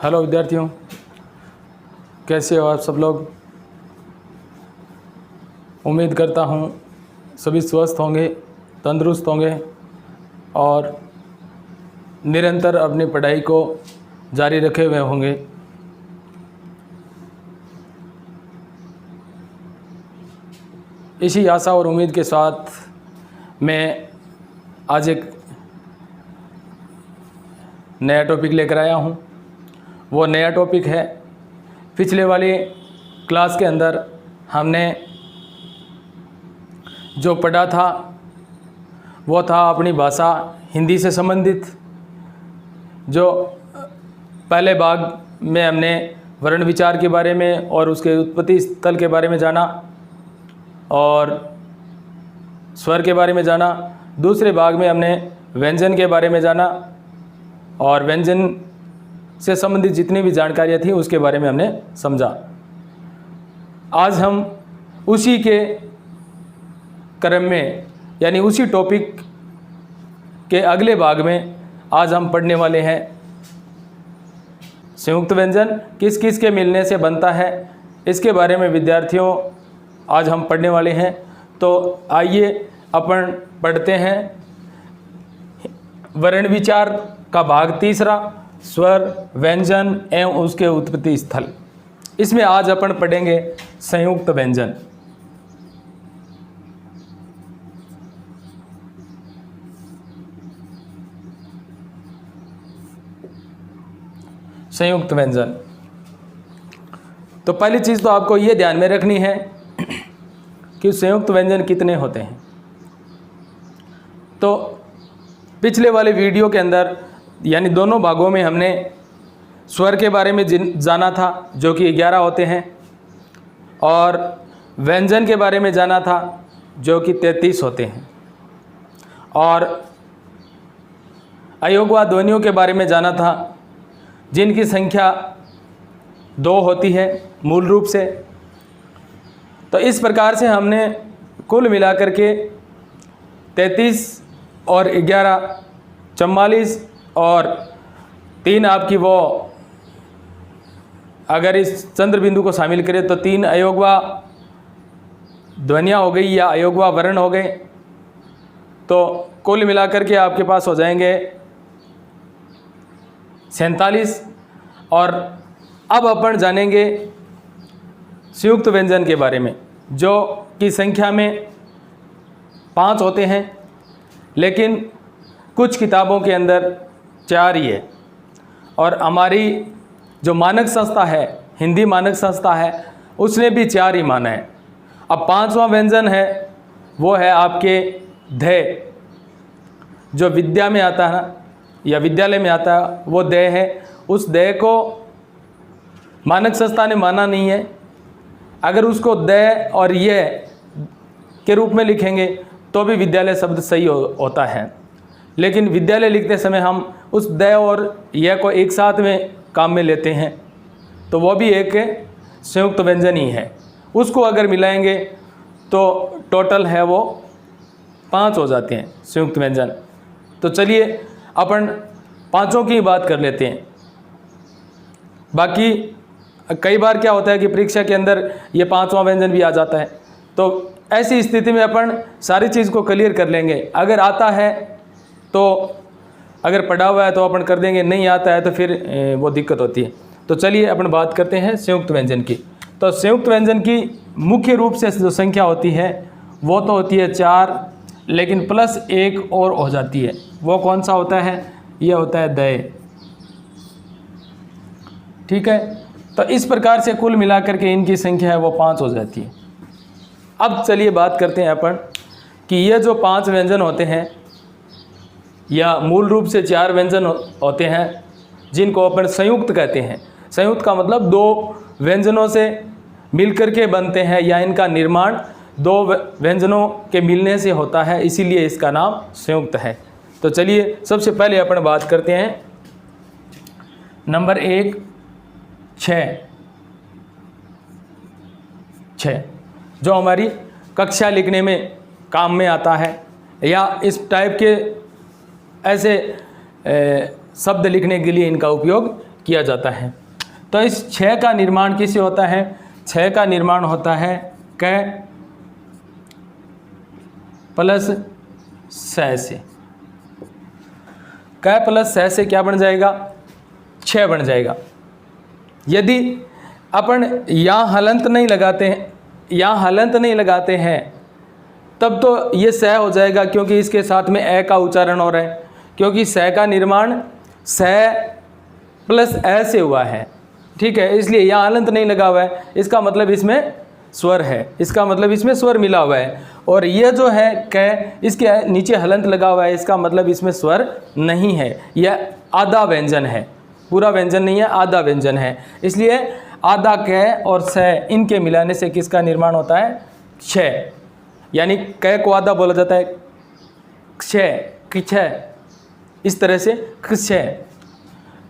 Hello विद्यार्थियों, कैसे हो आप सब लोग। उम्मीद करता हूँ सभी स्वस्थ होंगे, तंदुरुस्त होंगे और निरंतर अपनी पढ़ाई को जारी रखे हुए होंगे। इसी आशा और उम्मीद के साथ मैं आज एक नया टॉपिक लेकर आया हूँ। वो नया टॉपिक है, पिछले वाली क्लास के अंदर हमने जो पढ़ा था वो था अपनी भाषा हिंदी से संबंधित। जो पहले भाग में हमने वर्ण विचार के बारे में और उसके उत्पत्ति स्थल के बारे में जाना और स्वर के बारे में जाना। दूसरे भाग में हमने व्यंजन के बारे में जाना और व्यंजन से संबंधित जितनी भी जानकारियाँ थी उसके बारे में हमने समझा। आज हम उसी के क्रम में यानी उसी टॉपिक के अगले भाग में आज हम पढ़ने वाले हैं। संयुक्त व्यंजन किस किस के मिलने से बनता है, इसके बारे में विद्यार्थियों आज हम पढ़ने वाले हैं। तो आइए अपन पढ़ते हैं वर्ण विचार का भाग तीसरा, स्वर, व्यंजन एवं उसके उत्पत्ति स्थल। इसमें आज अपन पढ़ेंगे संयुक्त व्यंजन। संयुक्त व्यंजन, तो पहली चीज़ तो आपको ये ध्यान में रखनी है कि संयुक्त व्यंजन कितने होते हैं। तो पिछले वाले वीडियो के अंदर यानी दोनों भागों में हमने स्वर के बारे में जाना था जो कि 11 होते हैं और व्यंजन के बारे में जाना था जो कि 33 होते हैं और अयोगवा ध्वनियों के बारे में जाना था जिनकी संख्या 2 होती है मूल रूप से। तो इस प्रकार से हमने कुल मिलाकर के 33 और 11 44 और 3 आपकी वो अगर इस चंद्र बिंदु को शामिल करें तो 3 अयोगवा ध्वनियाँ हो गई या अयोगवा वर्ण हो गए। तो कुल मिलाकर के आपके पास हो जाएंगे 47। और अब अपन जानेंगे संयुक्त व्यंजन के बारे में जो कि संख्या में 5 होते हैं, लेकिन कुछ किताबों के अंदर 4 ही है और हमारी जो मानक संस्था है, हिंदी मानक संस्था है, उसने भी 4 ही माना है। अब 5वां व्यंजन है वो है आपके ध, जो विद्या में आता है ना या विद्यालय में आता है, वो द है। उस द को मानक संस्था ने माना नहीं है। अगर उसको द और ये के रूप में लिखेंगे तो भी विद्यालय शब्द सही होता है, लेकिन विद्यालय लिखते समय हम उस द और य को एक साथ में काम में लेते हैं तो वो भी एक संयुक्त व्यंजन ही है। उसको अगर मिलाएंगे तो टोटल है वो 5 हो जाते हैं संयुक्त व्यंजन। तो चलिए अपन 5 की बात कर लेते हैं। बाकी कई बार क्या होता है कि परीक्षा के अंदर ये 5वां व्यंजन भी आ जाता है, तो ऐसी स्थिति में अपन सारी चीज़ को क्लियर कर लेंगे। अगर आता है तो अगर पढ़ा हुआ है तो अपन कर देंगे, नहीं आता है तो फिर वो दिक्कत होती है। तो चलिए अपन बात करते हैं संयुक्त व्यंजन की। तो संयुक्त व्यंजन की मुख्य रूप से जो संख्या होती है वो तो होती है 4, लेकिन प्लस 1 और हो जाती है। वो कौन सा होता है? ये होता है द। ठीक है, तो इस प्रकार से कुल मिलाकर के इनकी संख्या है वो 5 हो जाती है। अब चलिए बात करते हैं अपन कि ये जो 5 व्यंजन होते हैं या मूल रूप से 4 व्यंजन होते हैं जिनको अपन संयुक्त कहते हैं। संयुक्त का मतलब 2 व्यंजनों से मिलकर के बनते हैं या इनका निर्माण 2 व्यंजनों के मिलने से होता है, इसीलिए इसका नाम संयुक्त है। तो चलिए सबसे पहले अपन बात करते हैं नंबर 1 6 जो हमारी कक्षा लिखने में काम में आता है या इस टाइप के ऐसे शब्द लिखने के लिए इनका उपयोग किया जाता है। तो इस 6 का निर्माण किससे होता है? 6 का निर्माण होता है क प्लस स से। क प्लस स से क्या बन जाएगा? 6 बन जाएगा। यदि अपन यहाँ हलंत नहीं लगाते हैं तब तो ये स हो जाएगा, क्योंकि इसके साथ में ए का उच्चारण हो रहा है, क्योंकि स का निर्माण स प्लस ए से हुआ है। ठीक है, इसलिए यहाँ हलंत नहीं लगा हुआ है, इसका मतलब इसमें स्वर है, इसका मतलब इसमें स्वर मिला हुआ है। और ये जो है क, इसके नीचे हलंत लगा हुआ है, इसका मतलब इसमें स्वर नहीं है, यह आधा व्यंजन है, पूरा व्यंजन नहीं है, आधा व्यंजन है। इसलिए आधा क और स इनके मिलाने से किसका निर्माण होता है? 6। यानी क को आधा बोला जाता है क्ष, इस तरह से क्ष।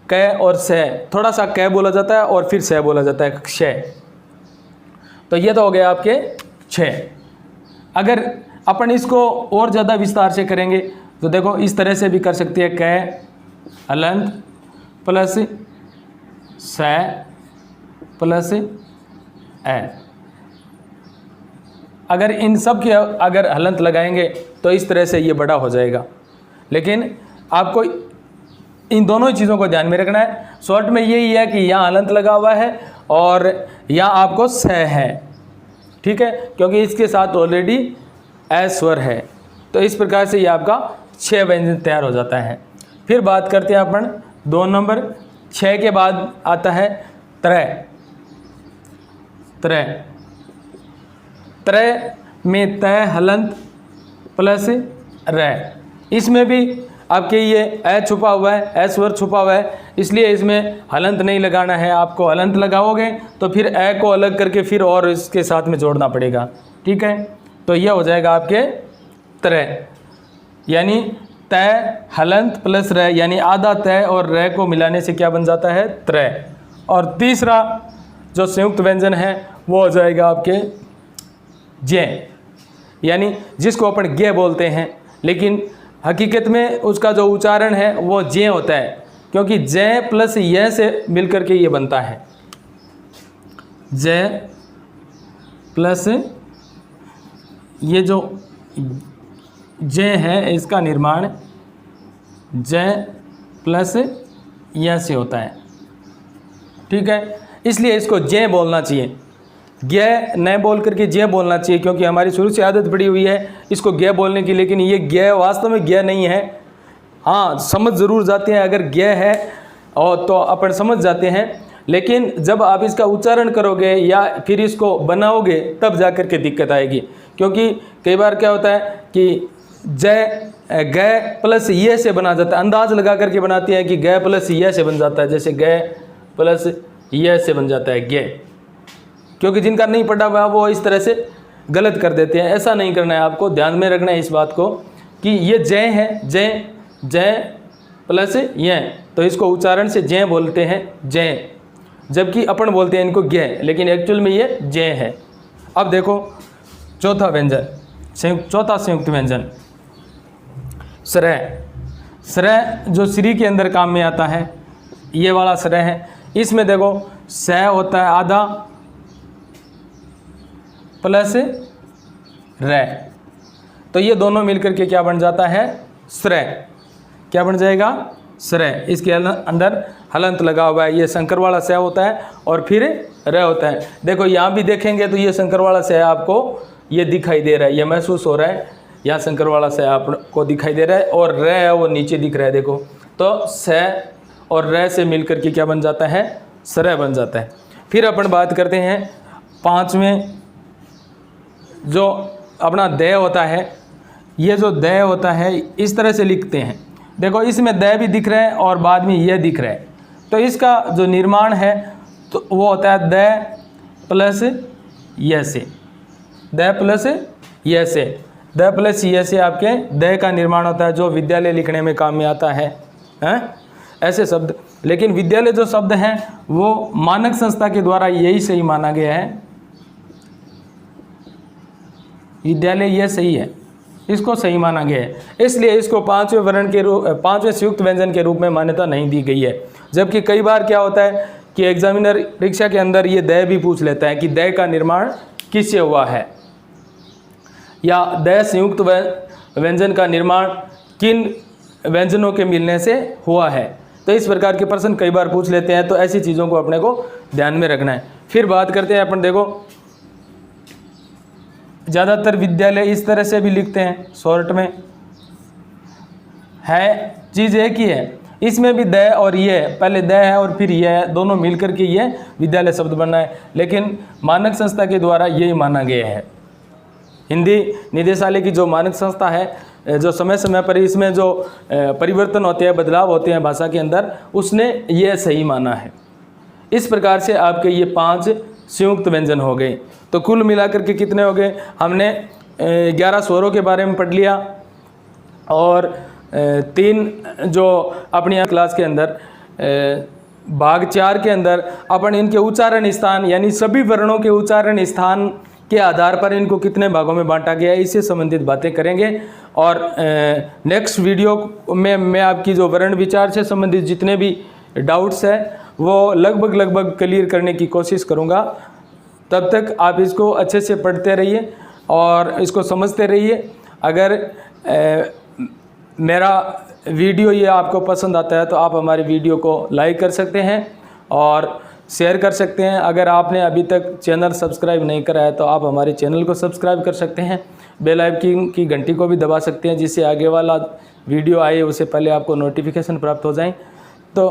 क और स, थोड़ा सा क बोला जाता है और फिर स बोला जाता है, क्ष। तो ये तो हो गया आपके 6। अगर अपन इसको और ज़्यादा विस्तार से करेंगे तो देखो इस तरह से भी कर सकते हैं, क हलंत प्लस स प्लस ए। अगर इन सब के अगर हलंत लगाएंगे तो इस तरह से ये बड़ा हो जाएगा। लेकिन आपको इन दोनों चीज़ों को ध्यान में रखना है। शॉर्ट में यही है कि यहाँ हलंत लगा हुआ है और यहाँ आपको स है, ठीक है, क्योंकि इसके साथ ऑलरेडी ए स्वर है। तो इस प्रकार से ये आपका 6 व्यंजन तैयार हो जाता है। फिर बात करते हैं अपन 2 नंबर। 6 के बाद आता है त्रय। त्रय त्रय में तय हलंत प्लस र। इसमें भी आपके ये ए छुपा हुआ है, ए स्वर छुपा हुआ है, इसलिए इसमें हलंत नहीं लगाना है। आपको हलंत लगाओगे तो फिर ए को अलग करके फिर और इसके साथ में जोड़ना पड़ेगा। ठीक है, तो यह हो जाएगा आपके त्रय, यानी तय हलंत प्लस र, यानी आधा तय और र को मिलाने से क्या बन जाता है? त्रय। और तीसरा जो संयुक्त व्यंजन है वो हो जाएगा आपके जय, यानी जिसको अपन गे बोलते हैं, लेकिन हकीकत में उसका जो उच्चारण है वो जे होता है, क्योंकि जय प्लस य से मिलकर के ये बनता है। जय प्लस ये जो जय है इसका निर्माण जय प्लस य से होता है। ठीक है, इसलिए इसको जय बोलना चाहिए, गे न बोल करके जय बोलना चाहिए, क्योंकि हमारी शुरू से आदत पड़ी हुई है इसको गे बोलने की। लेकिन ये गे वास्तव में गे नहीं है। हाँ, समझ ज़रूर जाते हैं, अगर गे है और तो अपन समझ जाते हैं, लेकिन जब आप इसका उच्चारण करोगे या फिर इसको बनाओगे तब जा कर के दिक्कत आएगी। क्योंकि कई बार क्या होता है कि जय गे प्लस ये से बना जाता है, अंदाज लगा करके बनाते हैं कि गे प्लस ये से बन जाता है, जैसे गे प्लस ये से बन जाता है गे, क्योंकि जिनका नहीं पढ़ा हुआ वो इस तरह से गलत कर देते हैं। ऐसा नहीं करना है, आपको ध्यान में रखना है इस बात को कि ये जय है, जय जय प्लस ये, तो इसको उच्चारण से जय बोलते हैं जय, जबकि अपन बोलते हैं इनको गे, लेकिन एक्चुअल में ये जय है। अब देखो चौथा व्यंजन, चौथा संयुक्त व्यंजन श्रय। श्रय जो श्री के अंदर काम में आता है, ये वाला श्रय है। इसमें देखो स होता है आधा प्लस र, तो ये दोनों मिलकर के क्या बन जाता है? श्रय। क्या बन जाएगा? श्रय। इसके अंदर हलंत लगा हुआ है, ये शंकर वाला स होता है और फिर र होता है। देखो यहाँ भी देखेंगे तो ये शंकर वाला स आपको ये दिखाई दे रहा है, ये महसूस हो रहा है, यहाँ शंकर वाला स आपको दिखाई दे रहा है और र है वो नीचे दिख रहा है। देखो तो स और र से मिलकर के क्या बन जाता है? श्रय बन जाता है। फिर अपन बात करते हैं 5वें, जो अपना दय होता है। ये जो दय होता है इस तरह से लिखते हैं, देखो इसमें दय भी दिख रहा है और बाद में यह दिख रहा है। तो इसका जो निर्माण है तो वो होता है दय प्लस य से, दय प्लस य से, दय प्लस य से आपके दय का निर्माण होता है, जो विद्यालय लिखने में काम में आता है, ऐसे शब्द। लेकिन विद्यालय जो शब्द हैं वो मानक संस्था के द्वारा यही सही माना गया है, विद्यालय यह सही है, इसको सही माना गया है, इसलिए इसको पांचवें वर्ण के रूप, पांचवें संयुक्त व्यंजन के रूप में मान्यता नहीं दी गई है। जबकि कई बार क्या होता है कि एग्जामिनर परीक्षा के अंदर ये दय भी पूछ लेता है कि दय का निर्माण किससे हुआ है, या दय संयुक्त व्यंजन का निर्माण किन व्यंजनों के मिलने से हुआ है। तो इस प्रकार के प्रश्न कई बार पूछ लेते हैं, तो ऐसी चीज़ों को अपने को ध्यान में रखना है। फिर बात करते हैं अपन, देखो ज़्यादातर विद्यालय इस तरह से भी लिखते हैं, शॉर्ट में है, चीज़ एक ही है, इसमें भी दय और ये, पहले दय है और फिर ये है, दोनों मिलकर के ये विद्यालय शब्द बनना है। लेकिन मानक संस्था के द्वारा यही माना गया है। हिंदी निदेशालय की जो मानक संस्था है, जो समय समय पर इसमें जो परिवर्तन होते हैं, बदलाव होते हैं भाषा के अंदर, उसने ये सही माना है। इस प्रकार से आपके ये 5 संयुक्त व्यंजन हो गए। तो कुल मिलाकर के कितने हो गए? हमने 11 स्वरों के बारे में पढ़ लिया, और 3 जो अपनी क्लास के अंदर भाग 4 के अंदर अपन इनके उच्चारण स्थान, यानी सभी वर्णों के उच्चारण स्थान के आधार पर इनको कितने भागों में बांटा गया है, इससे संबंधित बातें करेंगे। और नेक्स्ट वीडियो में मैं आपकी जो वर्ण विचार से संबंधित जितने भी डाउट्स हैं वो लगभग क्लियर करने की कोशिश करूँगा। तब तक आप इसको अच्छे से पढ़ते रहिए और इसको समझते रहिए। अगर मेरा वीडियो ये आपको पसंद आता है तो आप हमारे वीडियो को लाइक कर सकते हैं और शेयर कर सकते हैं। अगर आपने अभी तक चैनल सब्सक्राइब नहीं करा है तो आप हमारे चैनल को सब्सक्राइब कर सकते हैं। बेल आइकन की घंटी को भी दबा सकते हैं, जिससे आगे वाला वीडियो आए उससे पहले आपको नोटिफिकेशन प्राप्त हो जाए। तो